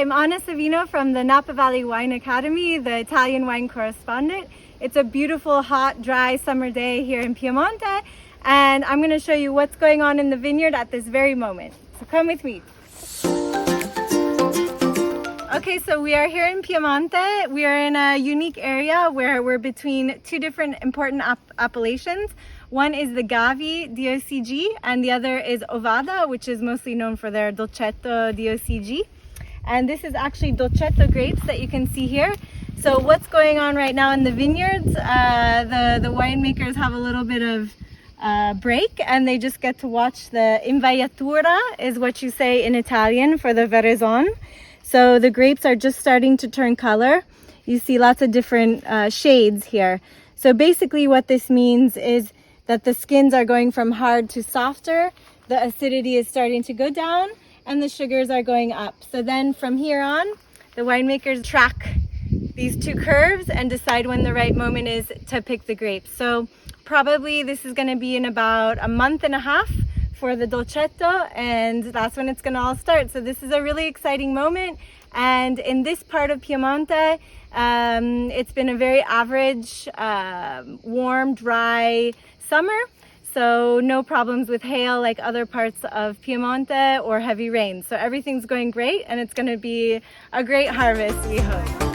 I'm Anna Savino from the Napa Valley Wine Academy, the Italian wine correspondent. It's a beautiful, hot, dry summer day here in Piemonte, and I'm going to show you what's going on in the vineyard at this very moment. So come with me. Okay, so we are here in Piemonte. We are in a unique area where we're between two different important appellations. One is the Gavi DOCG and the other is Ovada, which is mostly known for their Dolcetto DOCG. And this is actually Dolcetto grapes that you can see here. So what's going on right now in the vineyards, the winemakers have a little bit of break and they just get to watch the invaiatura, is what you say in Italian for the Veraison. So the grapes are just starting to turn color. You see lots of different shades here. So basically what this means is that the skins are going from hard to softer, the acidity is starting to go down, and the sugars are going up. So then from here on, the winemakers track these two curves and decide when the right moment is to pick the grapes. So probably this is gonna be in about a month and a half for the Dolcetto, and that's when it's gonna all start. So this is a really exciting moment. And in this part of Piemonte, it's been a very average, warm, dry summer. So no problems with hail like other parts of Piemonte or heavy rain. So everything's going great and it's gonna be a great harvest, we hope.